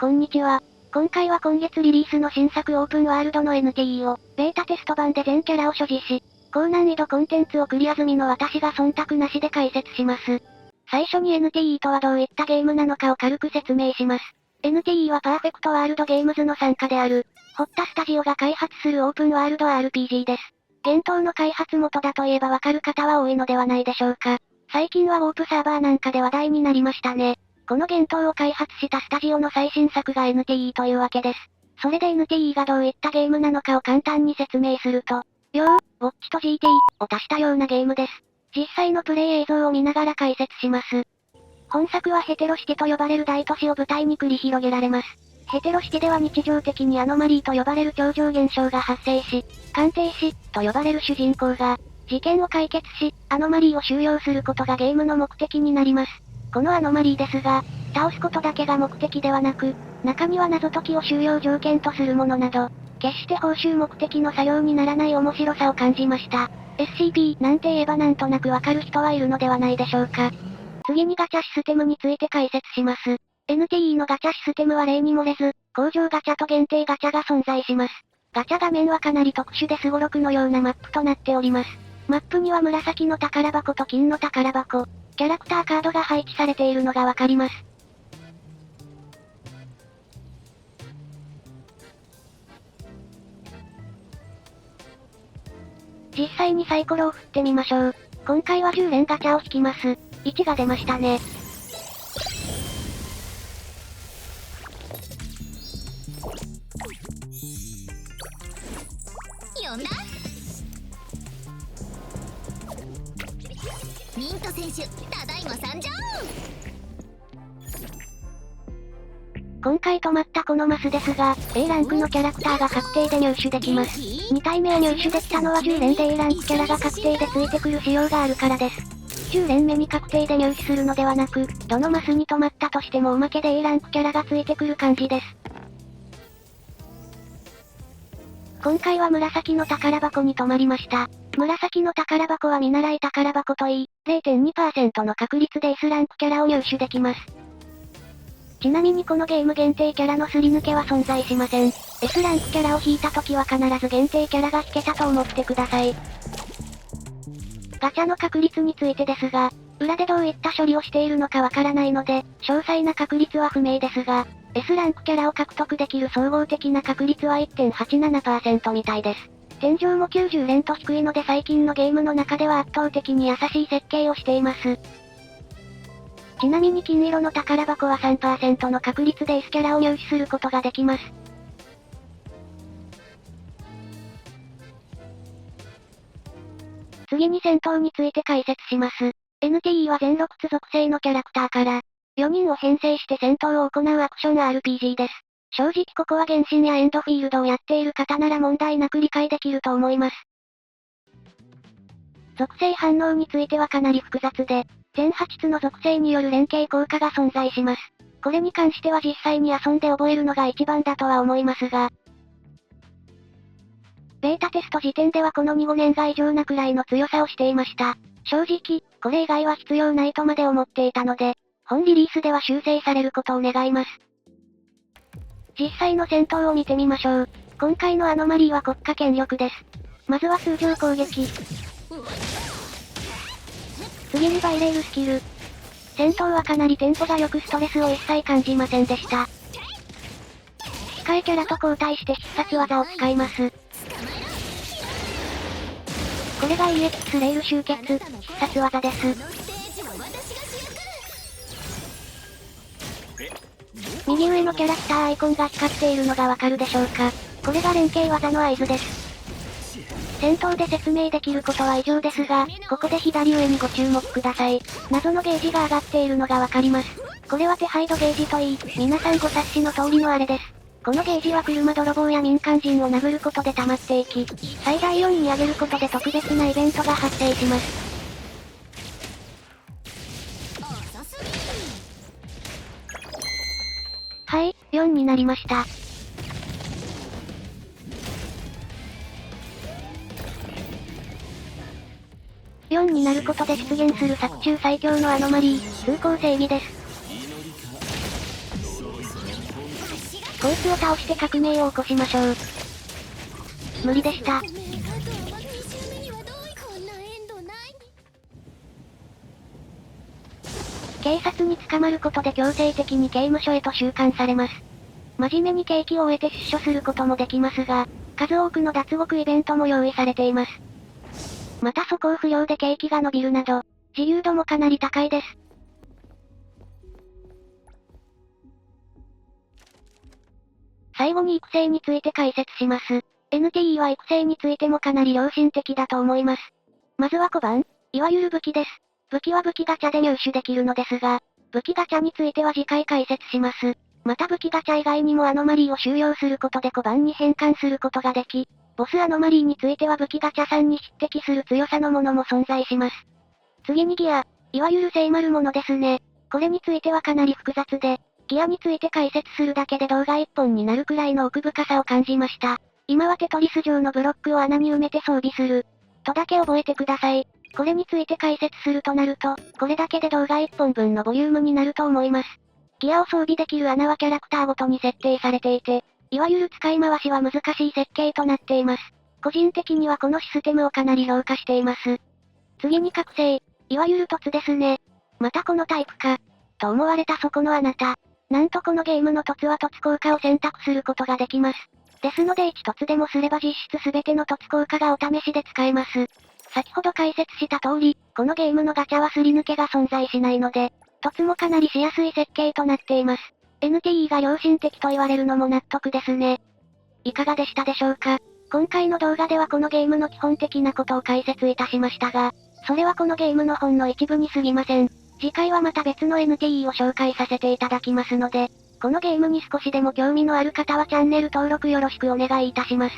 こんにちは。今回は今月リリースの新作オープンワールドの NTE を、ベータテスト版で全キャラを所持し、高難易度コンテンツをクリア済みの私が忖度なしで解説します。最初に NTE とはどういったゲームなのかを軽く説明します。NTE はパーフェクトワールドゲームズの傘下である、ホッタスタジオが開発するオープンワールド RPG です。幻冬の開発元だといえばわかる方は多いのではないでしょうか。最近はウォープサーバーなんかで話題になりましたね。この幻冬を開発したスタジオの最新作が NTE というわけです。それで NTE がどういったゲームなのかを簡単に説明すると、ウォッチと GT を足したようなゲームです。実際のプレイ映像を見ながら解説します。本作はヘテロシティと呼ばれる大都市を舞台に繰り広げられます。ヘテロシティでは日常的にアノマリーと呼ばれる超常現象が発生し、鑑定士と呼ばれる主人公が、事件を解決し、アノマリーを収容することがゲームの目的になります。このアノマリーですが、倒すことだけが目的ではなく、中には謎解きを収容条件とするものなど、決して報酬目的の作業にならない面白さを感じました。SCP なんて言えばなんとなくわかる人はいるのではないでしょうか。次にガチャシステムについて解説します。NTE のガチャシステムは例に漏れず、工場ガチャと限定ガチャが存在します。ガチャ画面はかなり特殊でスゴロクのようなマップとなっております。マップには紫の宝箱と金の宝箱、キャラクターカードが配置されているのがわかります。実際にサイコロを振ってみましょう。今回は10連ガチャを引きます。1が出ましたね。呼んだミント選手、ただいま参上。今回止まったこのマスですが、A ランクのキャラクターが確定で入手できます。2体目へ入手できたのは10連で A ランクキャラが確定でついてくる仕様があるからです。10連目に確定で入手するのではなく、どのマスに止まったとしてもおまけで A ランクキャラがついてくる感じです。今回は紫の宝箱に止まりました。紫の宝箱は見習い宝箱といい、0.2% の確率で S ランクキャラを入手できます。ちなみにこのゲーム限定キャラのすり抜けは存在しません。S ランクキャラを引いた時は必ず限定キャラが引けたと思ってください。ガチャの確率についてですが、裏でどういった処理をしているのかわからないので、詳細な確率は不明ですが、S ランクキャラを獲得できる総合的な確率は 1.87% みたいです。天井も90連と低いので最近のゲームの中では圧倒的に優しい設計をしています。ちなみに金色の宝箱は 3% の確率で S キャラを入手することができます。次に戦闘について解説します。NTE は全6つ属性のキャラクターから、4人を編成して戦闘を行うアクション RPG です。正直ここは原神やエンドフィールドをやっている方なら問題なく理解できると思います。属性反応についてはかなり複雑で、全8つの属性による連携効果が存在します。これに関しては実際に遊んで覚えるのが一番だとは思いますが、ベータテスト時点ではこの2、5年が異常なくらいの強さをしていました。正直、これ以外は必要ないとまで思っていたので、本リリースでは修正されることを願います。実際の戦闘を見てみましょう。今回のアノマリーは国家権力です。まずは通常攻撃。次にバイレールスキル。戦闘はかなりテンポが良くストレスを一切感じませんでした。控えキャラと交代して必殺技を使います。これが EX レイル集結、必殺技です。右上のキャラクターアイコンが光っているのがわかるでしょうか。これが連携技の合図です。戦闘で説明できることは以上ですが、ここで左上にご注目ください。謎のゲージが上がっているのがわかります。これは手配度ゲージといい、皆さんご察しの通りのあれです。このゲージは車泥棒や民間人を殴ることで溜まっていき、最大4に上げることで特別なイベントが発生します。はい、4になりました。4になることで出現する作中最強のアノマリー、通行整備です。こいつを倒して革命を起こしましょう。無理でした。警察に捕まることで強制的に刑務所へと収監されます。真面目に刑期を終えて出所することもできますが、数多くの脱獄イベントも用意されています。また素行不良で刑期が伸びるなど、自由度もかなり高いです。最後に育成について解説します。NTE は育成についてもかなり良心的だと思います。まずは小判、いわゆる武器です。武器は武器ガチャで入手できるのですが、武器ガチャについては次回解説します。また武器ガチャ以外にもアノマリーを収容することで小判に変換することができ、ボスアノマリーについては武器ガチャさんに匹敵する強さのものも存在します。次にギア、いわゆる聖丸ものですね。これについてはかなり複雑で、ギアについて解説するだけで動画1本になるくらいの奥深さを感じました。今はテトリス上のブロックを穴に埋めて装備する。とだけ覚えてください。これについて解説するとなると、これだけで動画1本分のボリュームになると思います。ギアを装備できる穴はキャラクターごとに設定されていて、いわゆる使い回しは難しい設計となっています。個人的にはこのシステムをかなり評価しています。次に覚醒、いわゆる凸ですね。またこのタイプか、と思われたそこのあなた。なんとこのゲームの凸は凸効果を選択することができます。ですので1凸でもすれば実質全ての凸効果がお試しで使えます。先ほど解説した通り、このゲームのガチャはすり抜けが存在しないので、凸もかなりしやすい設計となっています。NTE が良心的と言われるのも納得ですね。いかがでしたでしょうか？今回の動画ではこのゲームの基本的なことを解説いたしましたが、それはこのゲームのほんの一部に過ぎません。次回はまた別の NTE を紹介させていただきますので、このゲームに少しでも興味のある方はチャンネル登録よろしくお願いいたします。